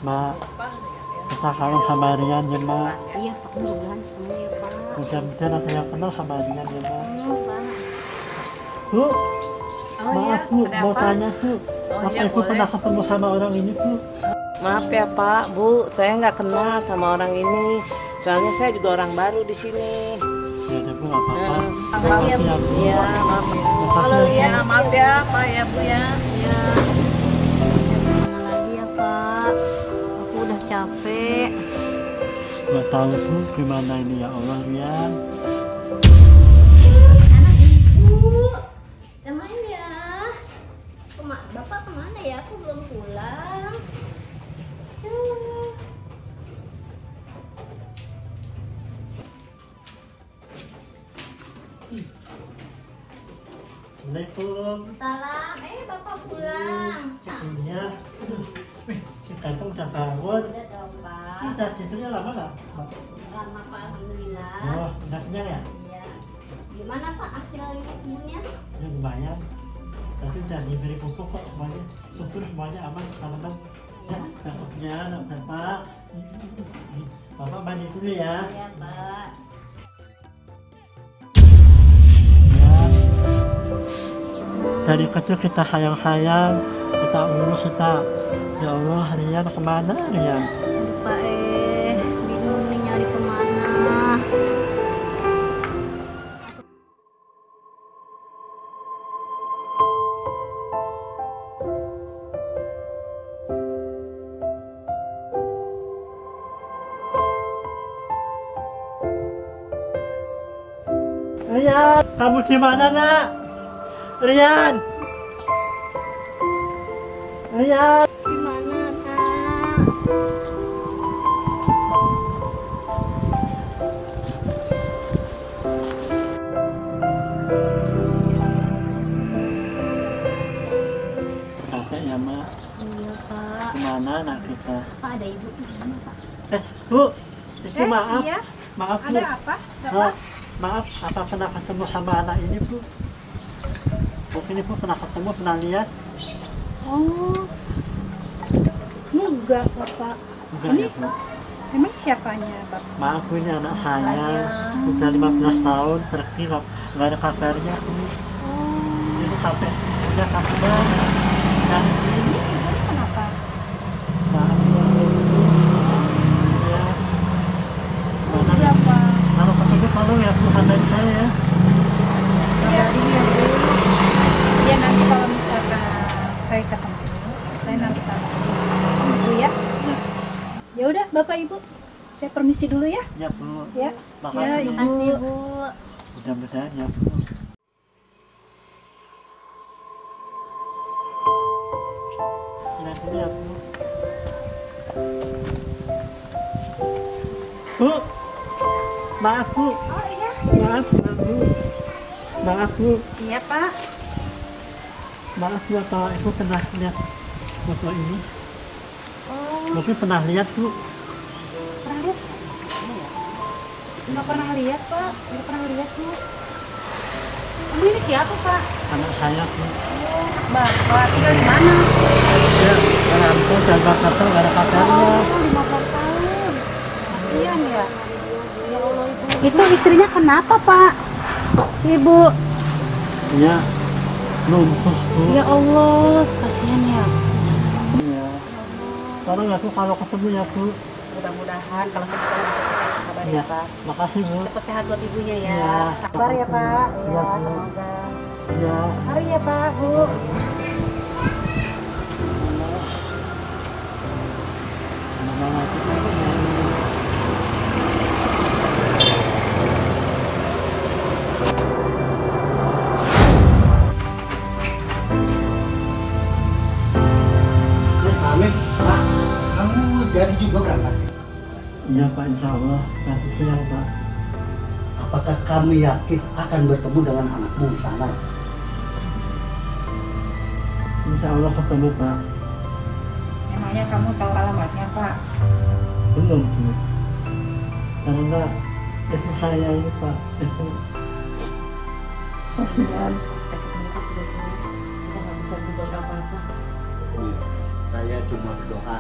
Mak, kita kangen sama Rian ya Mak. Iya Pak, mudah-mudahan ketemu ya Pak. Mudah-mudahan ada yang kenal sama Rian ya Mak. Pak. Bu, Oh maaf iya, Bu, ada mau apa? tanya Bu. Oh Apa iya, Ibu boleh. pernah ketemu sama orang ini Bu? Maaf ya Pak, Bu, saya nggak kenal sama orang ini. Soalnya saya juga orang baru di sini. Ya udah Bu, nggak apa-apa. Maaf ya Bu. Iya, maaf ya. Makasih ya Bu. Maaf ya Pak ya Bu ya. Ya. Mana lagi ya Pak? Aku udah capek. Nggak tahu Bu, gimana ini ya Allah Rian. Anak ibu, kemana ya? Bapak kemana ya? Aku belum pulang. Assalamualaikum. Salam, Bapak pulang. Iya. Wih, si Kantong udah bangun. Udah dong Pak. Udah tidurnya lama nggak? Lama Pak, alhamdulillah. Oh, udah kenyang ya? Iya. Gimana Pak hasil kebunnya? Ya lumayan. Tapi udah diberi pupuk kok semuanya. Subur semuanya aman, tanaman. Ya, cakepnya, anak Bapak. Bapak mandi dulu ya. Iya Pak. Ya. Dari kecil kita sayang-sayang, kita urus kita. Ya Allah, Rian kemana Rian? Aduh Pak bingung nih nyari kemana. Rian, kamu di mana nak? Rian, Rian. Gimana Kak? Capek ya mak. Iya Pak. Kemana anak kita? Pak ada ibu di mana Pak? Bu, itu maaf. Iya, Maaf Bu. ada apa? Oh, maaf, apa pernah ketemu sama anak ini Bu? Mungkin Ibu pernah ketemu, pernah lihat? Oh, enggak Bapak. Enggak Ini ya Bu? emang siapanya Bapak? Maaf Bu, ini anak saya. Sudah 15 tahun, pergi nggak ada kabarnya Bu. Oh, Ini sampai punya kabar. Dan ini ibu kenapa? maaf ya Bu. Ya. Mana? Iya Pak. Kalau ketemu tolong ya Bu, kabarin saya ya. Iya, iya Bu. Ya nanti kalau misalkan saya ketemu, saya nanti kabarin Ibu ya. Ya, Ya udah Bapak Ibu, saya permisi dulu ya. ya Bu. Ya. Makasih. Ya, Ibu. Makasih Bu. Mudah-mudahan ya Bu. Lihat dulu ya Bu. Bu, maaf Bu. Oh iya. Maaf Bu. Maaf Bu. Iya Pak. Maaf Bu, kalau Ibu pernah lihat foto ini. Oh, Mungkin pernah lihat Bu. pernah lihat? Nggak pernah lihat Pak. Nggak pernah lihat Bu. Kamu ini siapa Pak? Anak saya Bu. Oh, Bapak tinggal di mana? Ya, rambut dan bakar tuh nggak ada kabarnya. Oh, 15 tahun. Kasihan ya. Ya Allah Ibu. Itu istrinya kenapa Pak? Si Ibu. Iya, lumpuh Bu. Ya Allah, kasihan ya. Ya. Tolong ya Bu, kalau ketemu ya Bu. Mudah-mudahan kalau sampai kasih kabar Iya, ya Pak. makasih Bu. Cepat sehat buat ibunya ya. Iya. Sabar ya Pak. Iya, Ya, Bu. semoga. Ya. Mari ya Pak, Bu. Mana kita ini? Ya, Amin. Pak, kamu jadi juga berangkat? Iya Pak, insya Allah. Kasih siang Pak. Apakah kamu yakin akan bertemu dengan anakmu di sana? Insya Allah ketemu Pak. Emangnya kamu tahu alamatnya Pak? Belum Bu. Karena itu saya ini Pak. Itu kasihan. Kita sudah tahu. Kita nggak bisa berbuat apa-apa. Saya cuma berdoa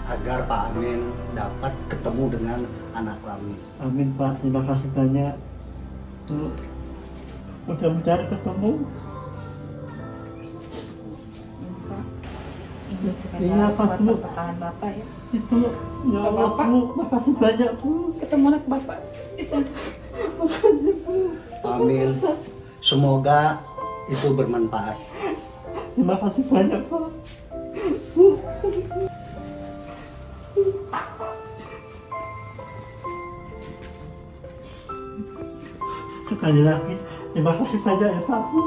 agar Pak Amin dapat ketemu dengan anak kami. Amin Pak, terima kasih banyak. Mudah-mudahan ketemu. Pak, ini Ini sekedar apa, buat Bu? perkataan Bapak ya. Ibu, ya Allah Bapak. Bu, makasih banyak Bu. Ketemu anak Bapak di sana. Makasih Bu. Amin. Semoga itu bermanfaat. Terima kasih banyak Pak. Sekali lagi, terima kasih banyak ya Pak Bu.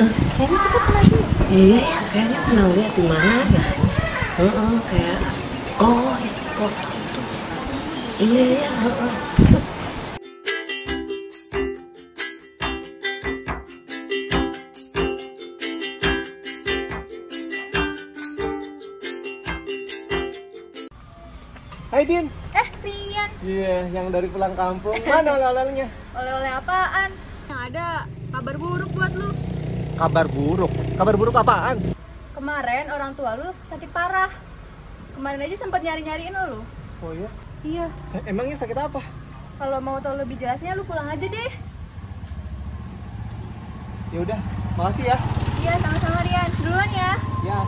Kayaknya kita pernah lihat. Iya, kayaknya pernah lihat di mana ya. Kayak oh itu. Iya, heeh. Hai Din. Rian, Iya, yang dari pulang kampung. Mana oleh-olehnya? oleh-oleh apaan? Yang ada kabar buruk buat lu. Kabar buruk. Kabar buruk apaan? Kemarin orang tua lu sakit parah. Kemarin aja sempat nyari-nyariin lu. Oh iya. Iya, Emangnya sakit apa? kalau mau tahu lebih jelasnya lu pulang aja deh. Ya udah, makasih ya. Iya, sama-sama Rian. Duluan ya. Ya.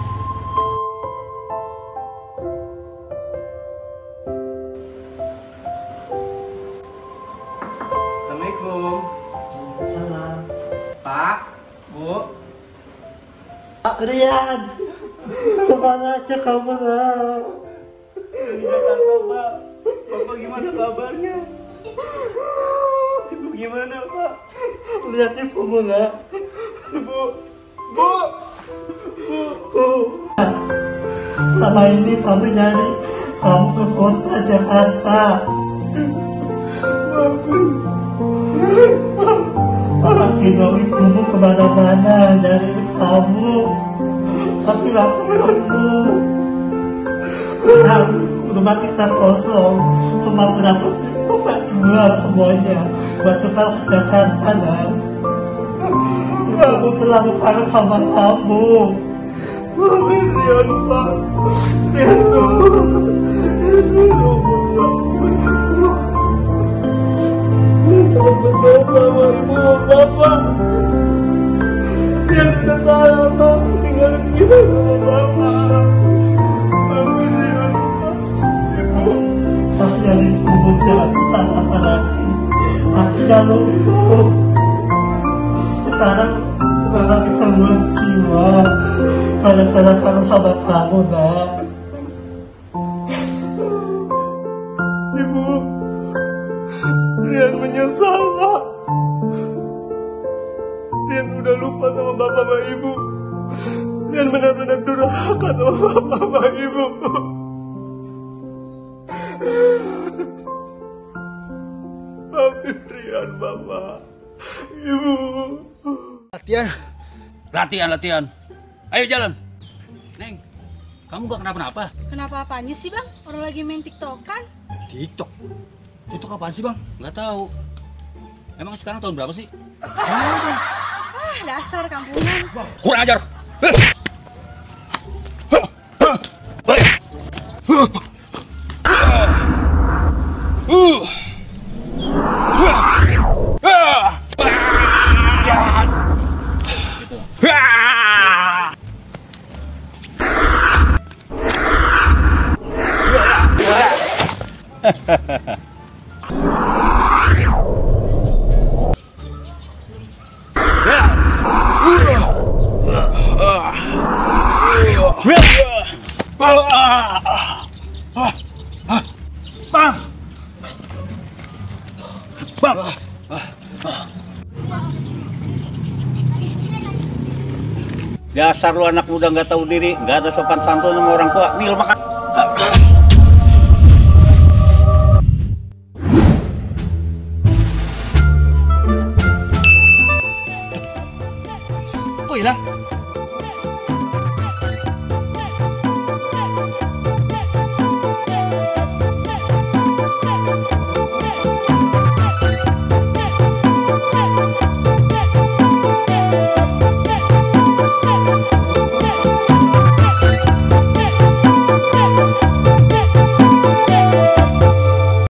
Assalamualaikum. Salam. Pak, Bu. Pak Rian, kemana aja kamu nak? Di Jakarta, Pak. Bapak gimana kabarnya? Ibu gimana, Pak? Lihat ibumu nak. Ibu. Bu. Bu. Selama ini kami nyari kamu ke kota Jakarta. Kaki dong ibumu kemana-mana nyari kamu, tapi gak ketemu. Nah, rumah kita kosong, cuma berapa bapak jual semuanya buat tukar ke Jakarta nak. Aku terlalu kangen sama kamu. Maafin Rian, Pak. Rian tunggu. Rian tunggu, Pak. Berdoa sama ibu sama bapak. Rian udah salah, Pak. Tinggalin kita sama bapak. Maafin Rian, Pak. Ibu. Tapi yang ibu jangan tak apa lagi. Aku jangan lupa. Sekarang malah bisa buat jiwa. Gara-gara kamu sama kamu nak. Ibu. Rian menyesal, Pak. Rian udah lupa sama bapak sama ibu. Rian benar-benar durhaka sama bapak sama ibu. Maafin Rian, bapak. Ibu. Latihan. Latihan. Ayo jalan. Neng, kamu gak kenapa-napa? Kenapa apanya sih, Bang? Orang lagi main TikTok-kan? TikTok. TikTok apaan sih, Bang? Gak tahu. Emang sekarang tahun berapa sih? Ah, dasar kampungan. Kurang ajar. Bang. Dasar lu anak muda nggak tahu diri, nggak ada sopan santun sama orang tua. Nih lu makan. Oh iya.